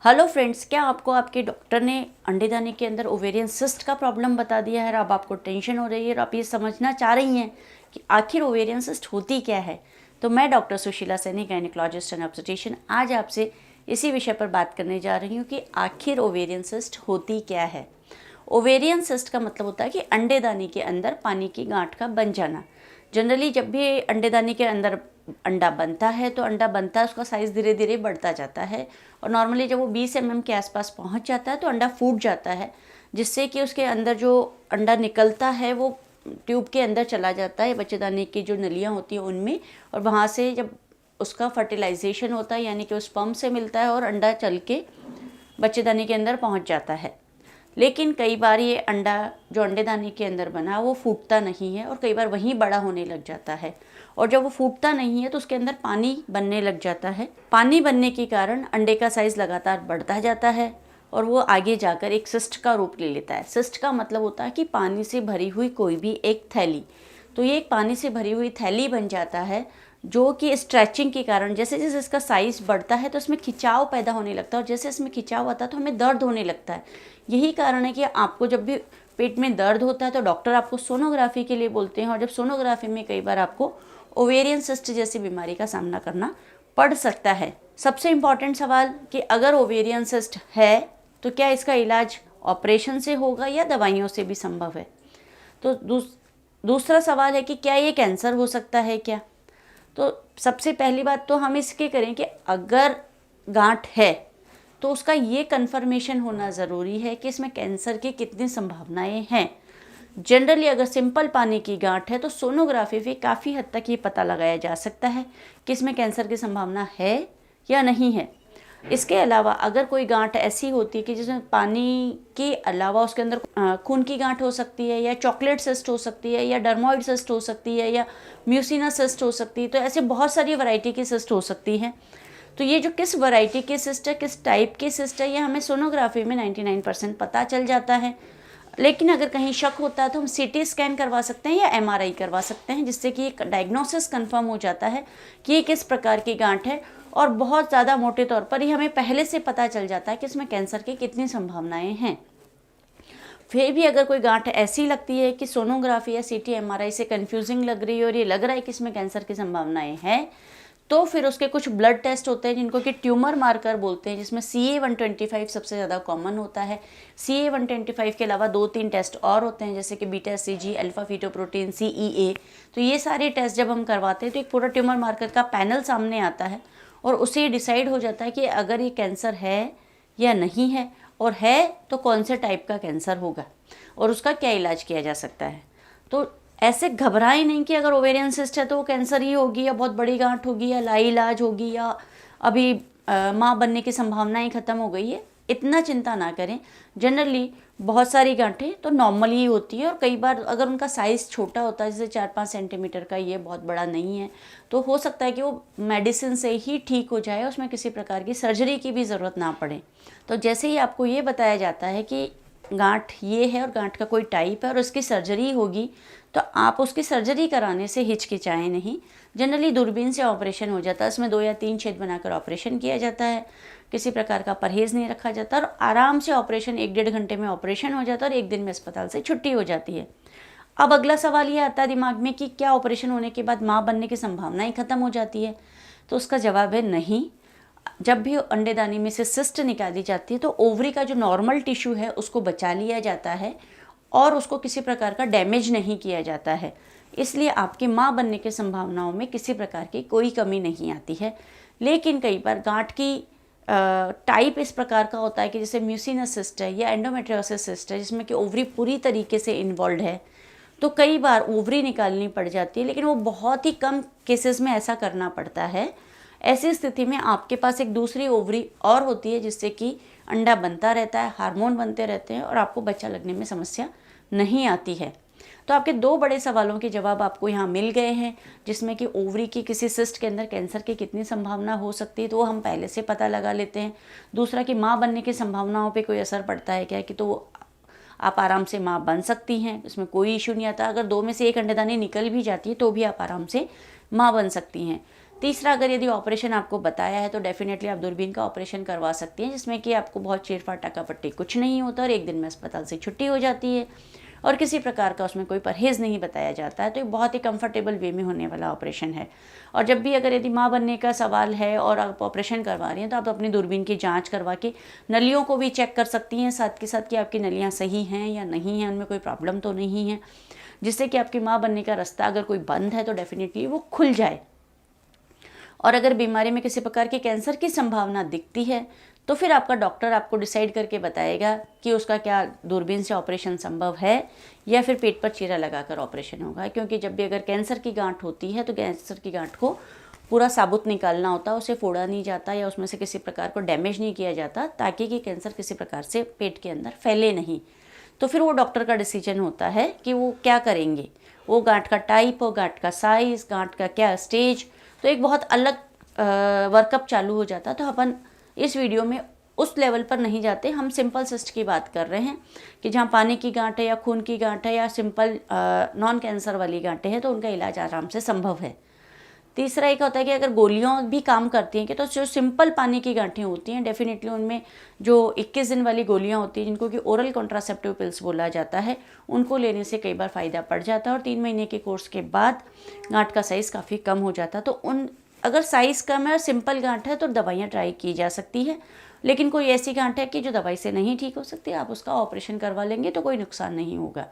Hello friends, क्या आपको आपके डॉक्टर ने अंडेदानी के अंदर ओवेरियन सिस्ट का प्रॉब्लम बता दिया है और अब आपको टेंशन हो रही है और आप ये समझना चाह रही हैं कि आखिर ओवेरियन सिस्ट होती क्या है? तो मैं doctor Sushila Saini, gynaecologist and obstetrician, आज आपसे इसी विषय पर बात करने जा रही हूँ कि आखिर ओवेरियन सिस्ट होती क्या है। ओवेरियन सिस्ट का मतलब होता है कि अंडेदानी के अंदर पानी की गांठ का बन जाना। जनरली जब भी अंडेदानी के अंदर अंडा बनता है तो अंडा बनता है, उसका साइज़ धीरे धीरे बढ़ता जाता है और नॉर्मली जब वो 20 mm के आसपास पहुंच जाता है तो अंडा फूट जाता है, जिससे कि उसके अंदर जो अंडा निकलता है वो ट्यूब के अंदर चला जाता है, बच्चेदानी की जो नलियाँ होती हैं उनमें, और वहाँ से जब उसका फर्टिलाइजेशन होता है यानी कि उस स्पर्म से मिलता है और अंडा चल के बच्चेदानी के अंदर पहुँच जाता है। लेकिन कई बार ये अंडा जो अंडेदानी के अंदर बना वो फूटता नहीं है और कई बार वहीं बड़ा होने लग जाता है, और जब वो फूटता नहीं है तो उसके अंदर पानी बनने लग जाता है। पानी बनने के कारण अंडे का साइज़ लगातार बढ़ता जाता है और वो आगे जाकर एक सिस्ट का रूप ले लेता है। सिस्ट का मतलब होता है कि पानी से भरी हुई कोई भी एक थैली। तो ये एक पानी से भरी हुई थैली बन जाता है, जो कि स्ट्रेचिंग के कारण जैसे जैसे इसका साइज़ बढ़ता है तो इसमें खिंचाव पैदा होने लगता है, और जैसे इसमें खिंचाव आता है तो हमें दर्द होने लगता है। यही कारण है कि आपको जब भी पेट में दर्द होता है तो डॉक्टर आपको सोनोग्राफी के लिए बोलते हैं, और जब सोनोग्राफी में कई बार आपको ओवेरियन सिस्ट जैसी बीमारी का सामना करना पड़ सकता है। सबसे इम्पॉर्टेंट सवाल कि अगर ओवेरियन सिस्ट है तो क्या इसका इलाज ऑपरेशन से होगा या दवाइयों से भी संभव है? तो दूसरा सवाल है कि क्या ये कैंसर हो सकता है क्या? तो सबसे पहली बात तो हम इसके करें कि अगर गांठ है तो उसका ये कन्फर्मेशन होना ज़रूरी है कि इसमें कैंसर की कितनी संभावनाएं हैं। जनरली अगर सिंपल पानी की गांठ है तो सोनोग्राफी से काफ़ी हद तक ये पता लगाया जा सकता है कि इसमें कैंसर की संभावना है या नहीं है। इसके अलावा अगर कोई गांठ ऐसी होती है कि जिसमें पानी के अलावा उसके अंदर खून की गांठ हो सकती है, या चॉकलेट सिस्ट हो सकती है, या डर्मोइड सिस्ट हो सकती है, या म्यूसिना सिस्ट हो सकती है, तो ऐसे बहुत सारी वैरायटी की सिस्ट हो सकती है। तो ये जो किस वैरायटी की सिस्ट है, किस टाइप की सिस्ट है, ये हमें सोनोग्राफी में 99% पता चल जाता है। लेकिन अगर कहीं शक होता है तो हम सीटी स्कैन करवा सकते हैं या एमआरआई करवा सकते हैं, जिससे कि एक डायग्नोसिस कंफर्म हो जाता है कि ये किस प्रकार की गांठ है, और बहुत ज़्यादा मोटे तौर पर ही हमें पहले से पता चल जाता है कि इसमें कैंसर की कितनी संभावनाएं हैं। फिर भी अगर कोई गांठ ऐसी लगती है कि सोनोग्राफी या सीटी एमआरआई से कंफ्यूजिंग लग रही है और ये लग रहा है कि इसमें कैंसर की संभावनाएं हैं, तो फिर उसके कुछ ब्लड टेस्ट होते हैं जिनको कि ट्यूमर मार्कर बोलते हैं, जिसमें CA-125 सबसे ज़्यादा कॉमन होता है। CA-125 के अलावा 2-3 टेस्ट और होते हैं, जैसे कि beta CG, alpha fetoprotein, CEA। तो ये सारे टेस्ट जब हम करवाते हैं तो एक पूरा ट्यूमर मार्कर का पैनल सामने आता है और उससे डिसाइड हो जाता है कि अगर ये कैंसर है या नहीं है, और है तो कौन से टाइप का कैंसर होगा और उसका क्या इलाज किया जा सकता है। तो ऐसे घबराएं नहीं कि अगर ओवेरियन सिस्ट है तो वो कैंसर ही होगी, या बहुत बड़ी गांठ होगी, या लाइलाज होगी, या अभी माँ बनने की संभावनाएं ख़त्म हो गई है। इतना चिंता ना करें। जनरली बहुत सारी गांठें तो नॉर्मल ही होती है, और कई बार अगर उनका साइज़ छोटा होता है, जैसे 4-5 सेंटीमीटर का, ये बहुत बड़ा नहीं है, तो हो सकता है कि वो मेडिसिन से ही ठीक हो जाए, उसमें किसी प्रकार की सर्जरी की भी ज़रूरत ना पड़े। तो जैसे ही आपको ये बताया जाता है कि गांठ ये है और गांठ का कोई टाइप है और उसकी सर्जरी होगी, तो आप उसकी सर्जरी कराने से हिचकिचाएं नहीं। जनरली दूरबीन से ऑपरेशन हो जाता है, इसमें 2 या 3 छेद बनाकर ऑपरेशन किया जाता है, किसी प्रकार का परहेज़ नहीं रखा जाता, और आराम से ऑपरेशन 1-1.5 घंटे में ऑपरेशन हो जाता है और 1 दिन में अस्पताल से छुट्टी हो जाती है। अब अगला सवाल ये आता है दिमाग में कि क्या ऑपरेशन होने के बाद माँ बनने की संभावनाएं ख़त्म हो जाती है? तो उसका जवाब है नहीं। जब भी अंडेदानी में से सिस्ट निकाली जाती है तो ओवरी का जो नॉर्मल टिश्यू है उसको बचा लिया जाता है और उसको किसी प्रकार का डैमेज नहीं किया जाता है, इसलिए आपकी माँ बनने की संभावनाओं में किसी प्रकार की कोई कमी नहीं आती है। लेकिन कई बार गांठ की टाइप इस प्रकार का होता है कि जैसे म्यूसिनस सिस्ट है या एंडोमेट्रियोसिस सिस्ट है, जिसमें कि ओवरी पूरी तरीके से इन्वॉल्व है, तो कई बार ओवरी निकालनी पड़ जाती है, लेकिन वो बहुत ही कम केसेस में ऐसा करना पड़ता है। ऐसी स्थिति में आपके पास एक दूसरी ओवरी और होती है, जिससे कि अंडा बनता रहता है, हार्मोन बनते रहते हैं और आपको बच्चा लगने में समस्या नहीं आती है। तो आपके 2 बड़े सवालों के जवाब आपको यहाँ मिल गए हैं, जिसमें कि ओवरी की किसी सिस्ट के अंदर कैंसर की कितनी संभावना हो सकती है, तो वो हम पहले से पता लगा लेते हैं। दूसरा कि माँ बनने की संभावनाओं पे कोई असर पड़ता है क्या, कि तो आप आराम से माँ बन सकती हैं, उसमें कोई इशू नहीं आता। अगर 2 में से 1 अंडेदानी निकल भी जाती है तो भी आप आराम से माँ बन सकती हैं। तीसरा, अगर यदि ऑपरेशन आपको बताया है तो डेफिनेटली आप दूरबीन का ऑपरेशन करवा सकती हैं, जिसमें कि आपको बहुत चीरफाड़ टाकापट्टी कुछ नहीं होता और एक दिन में अस्पताल से छुट्टी हो जाती है और किसी प्रकार का उसमें कोई परहेज़ नहीं बताया जाता है। तो ये बहुत ही कंफर्टेबल वे में होने वाला ऑपरेशन है। और जब भी अगर यदि माँ बनने का सवाल है और आप ऑपरेशन करवा रही हैं तो आप अपनी दूरबीन की जांच करवा के नलियों को भी चेक कर सकती हैं साथ के साथ कि आपकी नलियाँ सही हैं या नहीं हैं, उनमें कोई प्रॉब्लम तो नहीं है, जिससे कि आपकी माँ बनने का रास्ता अगर कोई बंद है तो डेफिनेटली वो खुल जाए। और अगर बीमारी में किसी प्रकार के कैंसर की संभावना दिखती है तो फिर आपका डॉक्टर आपको डिसाइड करके बताएगा कि उसका क्या दूरबीन से ऑपरेशन संभव है या फिर पेट पर चीरा लगाकर ऑपरेशन होगा। क्योंकि जब भी अगर कैंसर की गांठ होती है तो कैंसर की गांठ को पूरा साबुत निकालना होता है, उसे फोड़ा नहीं जाता या उसमें से किसी प्रकार को डैमेज नहीं किया जाता ताकि कि कैंसर किसी प्रकार से पेट के अंदर फैले नहीं। तो फिर वो डॉक्टर का डिसीजन होता है कि वो क्या करेंगे, वो गांठ का टाइप, वो गांठ का साइज़, गांठ का क्या स्टेज, तो एक बहुत अलग वर्कअप चालू हो जाता। तो अपन इस वीडियो में उस लेवल पर नहीं जाते, हम सिंपल सिस्ट की बात कर रहे हैं कि जहाँ पानी की गांठ है या खून की गांठ है या सिंपल नॉन कैंसर वाली गांठें हैं तो उनका इलाज आराम से संभव है। तीसरा एक होता है कि अगर गोलियां भी काम करती हैं कि तो जो सिंपल पानी की गांठें होती हैं डेफिनेटली उनमें जो 21 दिन वाली गोलियां होती हैं जिनको कि ओरल कॉन्ट्रासेप्टिव पिल्स बोला जाता है, उनको लेने से कई बार फ़ायदा पड़ जाता है और 3 महीने के कोर्स के बाद गांठ का साइज़ काफ़ी कम हो जाता है। तो उन अगर साइज़ कम है और सिंपल गांठ है तो दवाइयाँ ट्राई की जा सकती है, लेकिन कोई ऐसी गांठ है कि जो दवाई से नहीं ठीक हो सकती, आप उसका ऑपरेशन करवा लेंगे तो कोई नुकसान नहीं होगा।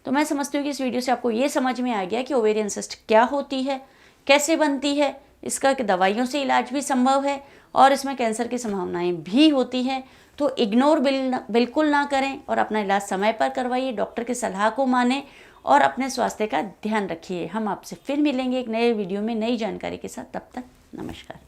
तो मैं समझती हूँ कि इस वीडियो से आपको ये समझ में आ गया कि ओवेरियन सिस्ट क्या होती है, कैसे बनती है, इसका दवाइयों से इलाज भी संभव है और इसमें कैंसर की संभावनाएं भी होती हैं। तो इग्नोर बिल्कुल ना करें और अपना इलाज समय पर करवाइए, डॉक्टर की सलाह को मानें और अपने स्वास्थ्य का ध्यान रखिए। हम आपसे फिर मिलेंगे एक नए वीडियो में नई जानकारी के साथ। तब तक नमस्कार।